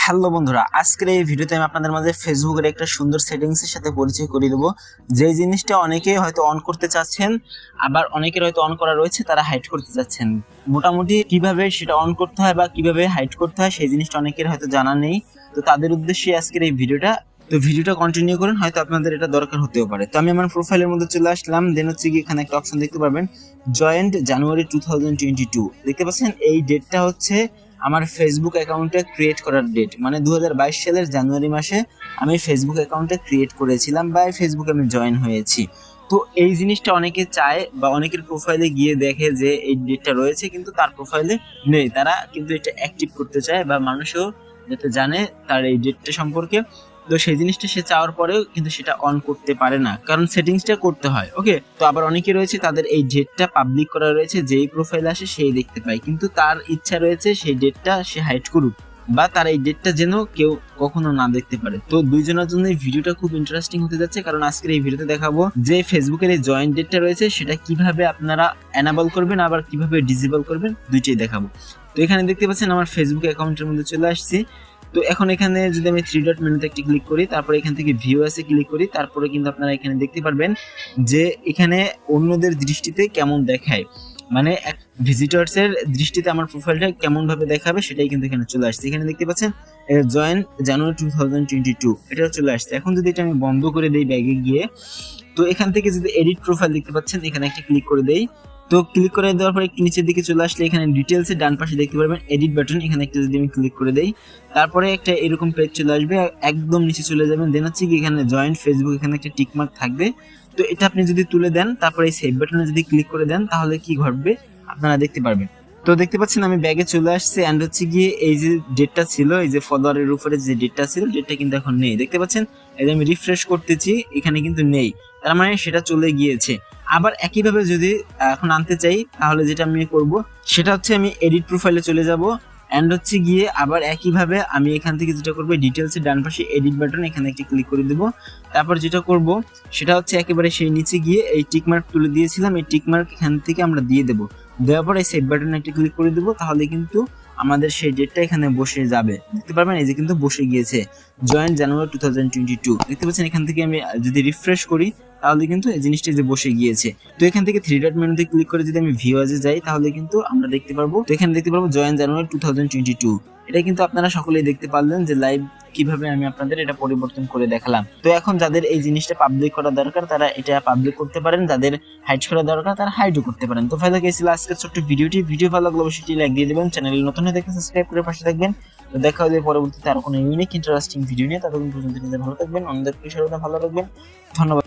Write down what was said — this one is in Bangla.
হ্যালো বন্ধুরা, আজকের এই ভিডিওতে আমি আপনাদের মাঝে ফেসবুকের একটা সুন্দর সেটিংসের সাথে পরিচয় করিয়ে দেবো। যে জিনিসটা অনেকেই হয়তো অন করতে চাচ্ছেন, আবার অনেকের হয়তো অন করা রয়েছে, তারা হাইড করতে চাচ্ছেন। মোটামুটি কিভাবে সেটা অন করতে হয় বা কিভাবে হাইড করতে হয় সেই জিনিসটা অনেকের হয়তো জানা নেই। তো তাদের উদ্দেশ্যে আজকের এই ভিডিওটা। তো ভিডিওটা কন্টিনিউ করেন, হয়তো আপনাদের এটা দরকার হতেও পারে। তো আমি আমার প্রোফাইলের মধ্যে চলে আসলাম। দেন হচ্ছে কি এখানে একটা অপশন দেখতে পারবেন, জয়েন্ট জানুয়ারি 2022। দেখতে পাচ্ছেন এই ডেটটা হচ্ছে আমার ফেসবুক অ্যাকাউন্টে ক্রিয়েট করার ডেট, মানে 2022 সালের জানুয়ারি মাসে আমি ফেসবুক অ্যাকাউন্টে ক্রিয়েট করেছিলাম বা ফেসবুকে আমি জয়েন হয়েছি। তো এই জিনিসটা অনেকে চায় বা অনেকের প্রোফাইলে গিয়ে দেখে যে এই ডেটটা রয়েছে, কিন্তু তার প্রোফাইলে নেই। তারা কিন্তু এটা অ্যাক্টিভ করতে চায় বা মানুষও যাতে জানে তার এই ডেটটা সম্পর্কে। তো সেই জিনিসটা সে চাওয়ার পরেও কিন্তু সেটা অন করতে পারে না, কারণ সেটিংসটা করতে হয়। ওকে, তো আবার অনেকে রয়েছে তাদের এই ডেটটা পাবলিক করা রয়েছে, যেই প্রোফাইল আসে সেই দেখতে পায়, কিন্তু তার ইচ্ছা রয়েছে সেই ডেটটা সে হাইড করুক বা তার এই ডেটটা যেন কেউ কখনো না দেখতে পারে। তো দুইজনের জন্য এই ভিডিওটা খুব ইন্টারেস্টিং হতে যাচ্ছে, কারণ আজকের এই ভিডিওতে দেখাবো যে ফেসবুকের এই জয়েন্ট ডেটটা রয়েছে সেটা কিভাবে আপনারা এনাবল করবেন আবার কিভাবে ডিসেবল করবেন, দুইটাই দেখাবো। তো এখানে দেখতে পাচ্ছেন আমার ফেসবুক অ্যাকাউন্টের মধ্যে চলে আসছি। তো এখন এখানে যদি আমি থ্রি ডট মেনুতে একটি ক্লিক করি, তারপরে এখান থেকে ভিউ এসে ক্লিক করি, তারপরে কিন্তু আপনারা এখানে দেখতে পারবেন যে এখানে অন্যদের দৃষ্টিতে কেমন দেখায়, মানে এক ভিজিটরস এর দৃষ্টিতে আমার প্রোফাইলটা কেমন ভাবে দেখাবে সেটাই কিন্তু এখানে চলে আসছে। এখানে দেখতে পাচ্ছেন জয়েন জানুয়ারি 2022 এটা চলে আসছে। এখন যদি এটা আমি বন্ধ করে দেই ব্যাগে গিয়ে, তো এখান থেকে যদি এডিট প্রোফাইল দেখতে পাচ্ছেন এখানে একটা ক্লিক করে দেই। তো ক্লিক করে দেওয়ার পর একটু নিচের দিকে চলে আসলে এখানে ডিটেলসের ডান পাশে দেখতে পারবেন এডিট বাটন, এখানে একটা যদি আমি ক্লিক করে দেই, তারপরে একটা এরকম পেজ চলে আসবে, একদম নিচে চলে যাবেন। দেন হচ্ছে কি এখানে জয়েন্ট ফেসবুক, এখানে একটা টিক মার্ক থাকবে। তো এটা আপনি যদি তুলে দেন, তারপরে এই সেভ বাটনে যদি ক্লিক করে দেন, তাহলে কি ঘটবে আপনারা দেখতে পারবেন। তো দেখতে পাচ্ছেন আমি ব্যাগে চলে আসছে, এন্ড হচ্ছে গিয়ে এই যে ডেটটা ছিল, এই যে ফলোয়ারের উপরে যে ডেটটা ছিল, ডেটটা কিন্তু এখন নেই। দেখতে পাচ্ছেন এই যে আমি রিফ্রেশ করতেছি, এখানে কিন্তু নেই, তার মানে সেটা চলে গিয়েছে। আবার একইভাবে যদি এখন আনতে চাই, তাহলে যেটা আমি করব সেটা হচ্ছে আমি এডিট প্রোফাইলে চলে যাব, এন্ড হচ্ছে গিয়ে আবার একইভাবে আমি এখান থেকে যেটা করবো ডিটেলসের ডান পাশে এডিট বাটন, এখানে একটা ক্লিক করে দেবো। তারপর যেটা করব সেটা হচ্ছে একেবারে সেই নিচে গিয়ে এই টিক মার্ক তুলে দিয়েছিলাম, এই টিক মার্ক এখান থেকে আমরা দিয়ে দেবো। দেওয়ার পর এই সেভ বাটনে একটা ক্লিক করে দেবো, তাহলে কিন্তু আমাদের সেই ডেটটা এখানে বসে যাবে। দেখতে পারবেন এই যে কিন্তু বসে গিয়েছে জয়েন্ট জানুয়ারি 2022। দেখতে পাচ্ছেন এখান থেকে আমি যদি রিফ্রেশ করি, তাহলে কিন্তু এই জিনিসটা যে বসে গিয়েছে। তো এখান থেকে থ্রি ডট মেনুতে ক্লিক করে যদি আমি ভিউ এজে যাই, তাহলে কিন্তু আমরা দেখতে পারবো, তো এখানে দেখতে পারবো জয়েন্ট জানুয়ারি 2022। এটা কিন্তু আপনারা সকলেই দেখতে পারলেন যে লাইভ কিভাবে আমি আপনাদের এটা পরিবর্তন করে দেখালাম। তো এখন যাদের এই জিনিসটা পাবলিক করা দরকার তারা এটা পাবলিক করতে পারেন, যাদের হাইড করা দরকার তারা হাইডও করতে পারেন। তো ফাইদা গেছিল আজকের ছোট্ট ভিডিওটি। ভিডিও ভালো লাগলে অবশ্যই লাইক দিয়ে দেবেন, চ্যানেল নতুন হয়ে দেখে সাবস্ক্রাইব করে পাশে থাকবেন। তো দেখা হবে পরবর্তীতে আরো কোনো ইউনিক ইন্টারেস্টিং ভিডিও নিয়ে। ততক্ষণ পর্যন্ত নিজে ভালো থাকবেন, অন্যদেরকে সর্বদা ভালো রাখবেন। ধন্যবাদ।